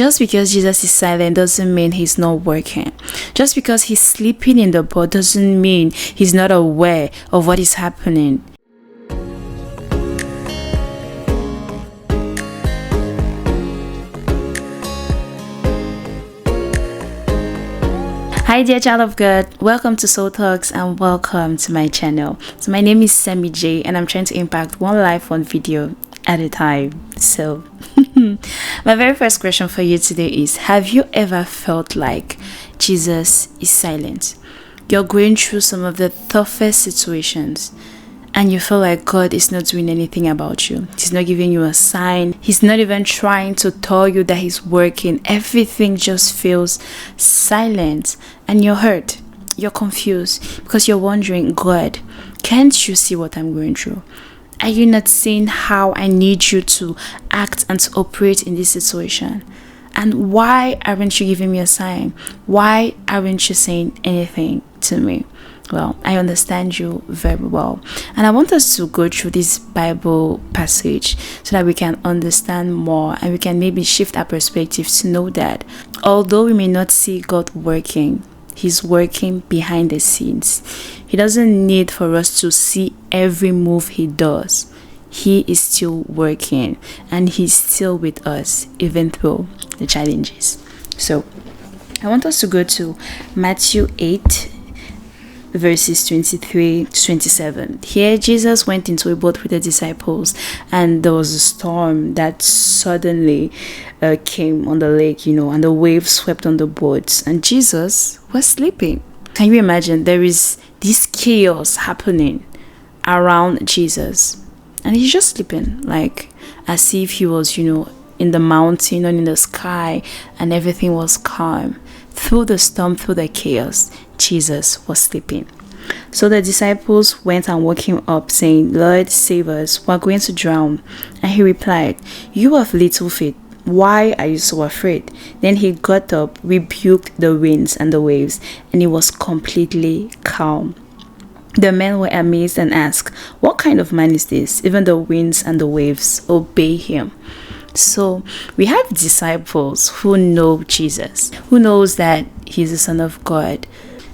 Just because Jesus is silent doesn't mean he's not working. Just because he's sleeping in the boat doesn't mean he's not aware of what is happening. Hi dear child of God, welcome to Soul Talks and welcome to my channel. So my name is Sammy J and I'm trying to impact one life, one video at a time. So my very first question for you today is, have you ever felt like Jesus is silent? You're going through some of the toughest situations and you feel like God is not doing anything about you. He's not giving you a sign. He's not even trying to tell you that he's working. Everything just feels silent and you're hurt. You're confused because you're wondering, God, can't you see what I'm going through? Are you not seeing how I need you to act and to operate in this situation? And why aren't you giving me a sign? Why aren't you saying anything to me? Well, I understand you very well. And I want us to go through this Bible passage so that we can understand more and we can maybe shift our perspective to know that although we may not see God working, he's working behind the scenes. He doesn't need for us to see every move he does. He is still working and he's still with us even through the challenges. So I want us to go to Matthew 8 verses 23 to 27. Here Jesus went into a boat with the disciples and there was a storm that suddenly came on the lake, and the waves swept on the boats and Jesus was sleeping. Can you imagine? There is this chaos happening around Jesus and he's just sleeping, like as if he was in the mountain and in the sky and everything was calm. Through the storm, through the chaos, Jesus was sleeping. So the disciples went and woke him up, saying, Lord, save us, we're going to drown. And he replied, You have little faith, why are you so afraid? Then he got up, rebuked the winds and the waves, and it was completely calm. The men were amazed and asked, What kind of man is this? Even the winds and the waves obey him. So we have disciples who know Jesus, who knows that he's the Son of God,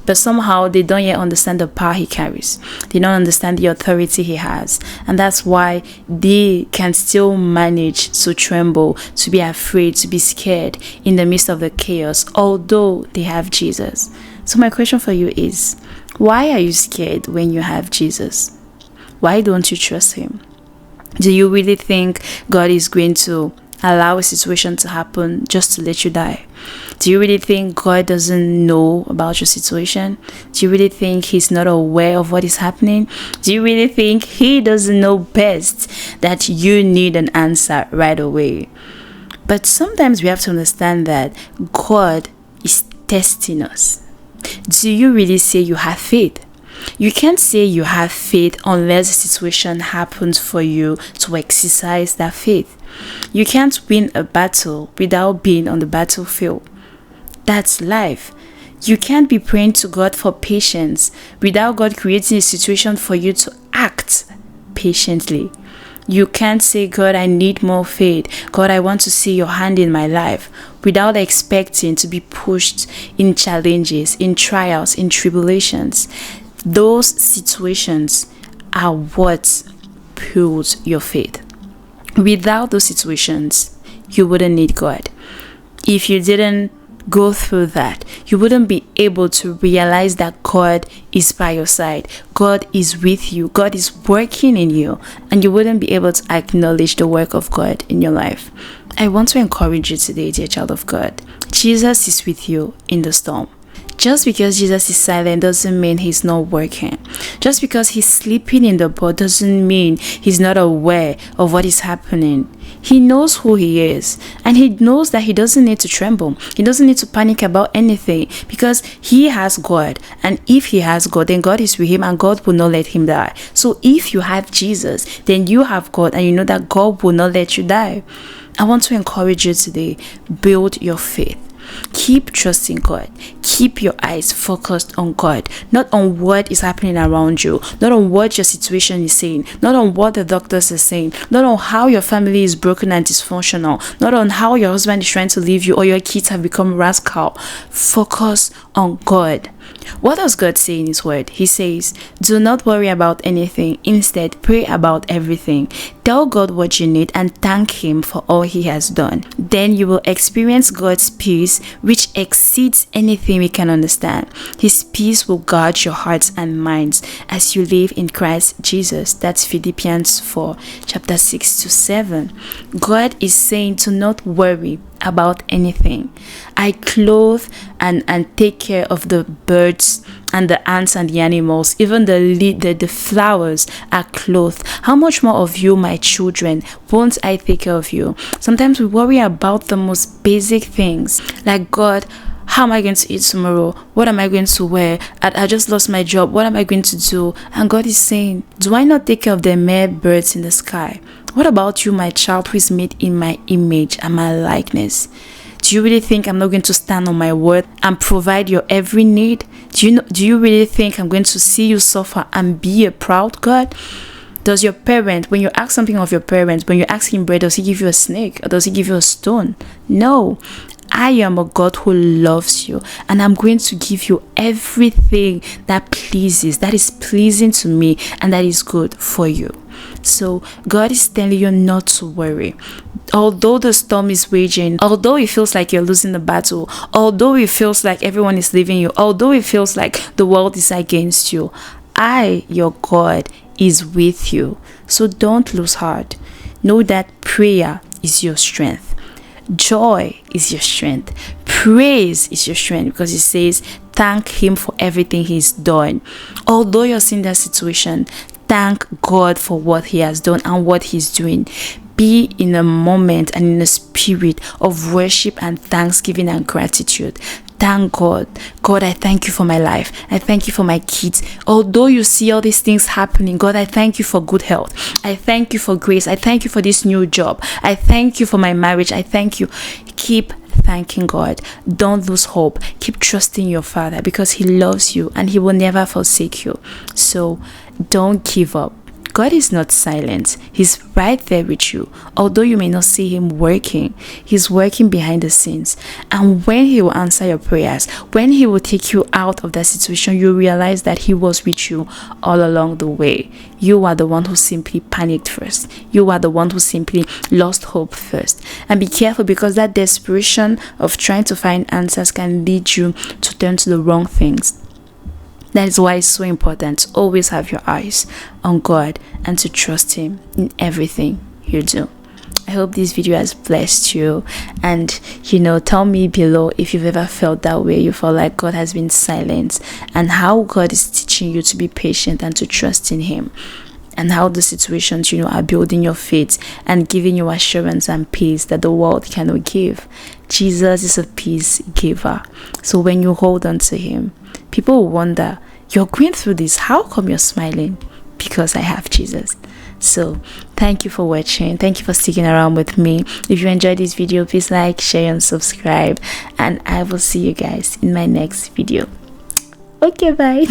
but somehow they don't yet understand the power he carries. They don't understand the authority he has, and that's why they can still manage to tremble, to be afraid, to be scared in the midst of the chaos, although they have Jesus. So my question for you is, why are you scared when you have Jesus? Why don't you trust him? Do you really think God is going to allow a situation to happen just to let you die? Do you really think God doesn't know about your situation? Do you really think he's not aware of what is happening? Do you really think he doesn't know best that you need an answer right away? But sometimes we have to understand that God is testing us. Do you really say you have faith? You can't say you have faith unless the situation happens for you to exercise that faith. You can't win a battle without being on the battlefield. That's life. You can't be praying to God for patience without God creating a situation for you to act patiently. You can't say, God, I need more faith. God, I want to see your hand in my life, without expecting to be pushed in challenges, in trials, in tribulations. Those situations are what builds your faith. Without those situations, you wouldn't need God. If you didn't go through that, you wouldn't be able to realize that God is by your side. God is with you. God is working in you. And you wouldn't be able to acknowledge the work of God in your life. I want to encourage you today, dear child of God. Jesus is with you in the storm. Just because Jesus is silent doesn't mean he's not working. Just because he's sleeping in the boat doesn't mean he's not aware of what is happening. He knows who he is, and he knows that he doesn't need to tremble. He doesn't need to panic about anything because he has God. And if he has God, then God is with him and God will not let him die. So if you have Jesus, then you have God and you know that God will not let you die. I want to encourage you today, build your faith. Keep trusting God. Keep your eyes focused on God, not on what is happening around you, not on what your situation is saying, not on what the doctors are saying, not on how your family is broken and dysfunctional, not on how your husband is trying to leave you or your kids have become rascal. Focus on God. What does God say in His Word? He says, do not worry about anything. Instead, pray about everything. Tell God what you need and thank Him for all He has done. Then you will experience God's peace, which exceeds anything we can understand. His peace will guard your hearts and minds as you live in Christ Jesus. That's Philippians 4, chapter 6 to 7. God is saying to not worry about anything. I clothe and take care of the birds and the ants and the animals. Even the flowers are clothed. How much more of you, my children, won't I take care of you? Sometimes we worry about the most basic things, like, God, how am I going to eat tomorrow? What am I going to wear? I just lost my job. What am I going to do? And God is saying, do I not take care of the mere birds in the sky? What about you, my child, who is made in my image and my likeness? Do you really think I'm not going to stand on my word and provide your every need? Do you really think I'm going to see you suffer and be a proud God? Does your parent, when you ask something of your parents, when you ask him bread, does he give you a snake or does he give you a stone? No. I am a God who loves you, and I'm going to give you everything that is pleasing to me, and that is good for you. So God is telling you not to worry. Although the storm is raging, although it feels like you're losing the battle, although it feels like everyone is leaving you, although it feels like the world is against you, I, your God, is with you. So don't lose heart. Know that prayer is your strength. Joy is your strength. Praise is your strength, because it says thank Him for everything He's done. Although you're in that situation, thank God for what He has done and what He's doing. Be in a moment and in a spirit of worship and thanksgiving and gratitude. Thank God. God, I thank you for my life. I thank you for my kids. Although you see all these things happening, God, I thank you for good health. I thank you for grace. I thank you for this new job. I thank you for my marriage. I thank you. Keep thanking God. Don't lose hope. Keep trusting your Father, because He loves you and He will never forsake you. So don't give up. God is not silent. He's right there with you. Although you may not see Him working, He's working behind the scenes. And when He will answer your prayers, when He will take you out of that situation, you realize that He was with you all along the way. You are the one who simply panicked first. You are the one who simply lost hope first. And be careful, because that desperation of trying to find answers can lead you to turn to the wrong things. That is why it's so important to always have your eyes on God and to trust Him in everything you do. I hope this video has blessed you, and tell me below if you've ever felt that way. You felt like God has been silent, and how God is teaching you to be patient and to trust in Him, and how the situations are building your faith and giving you assurance and peace that the world cannot give. Jesus is a peace giver. So when you hold on to Him, people will wonder, you're going through this, how come you're smiling? Because I have Jesus. So thank you for watching. Thank you for sticking around with me. If you enjoyed this video, please like, share and subscribe, and I will see you guys in my next video. Okay, bye.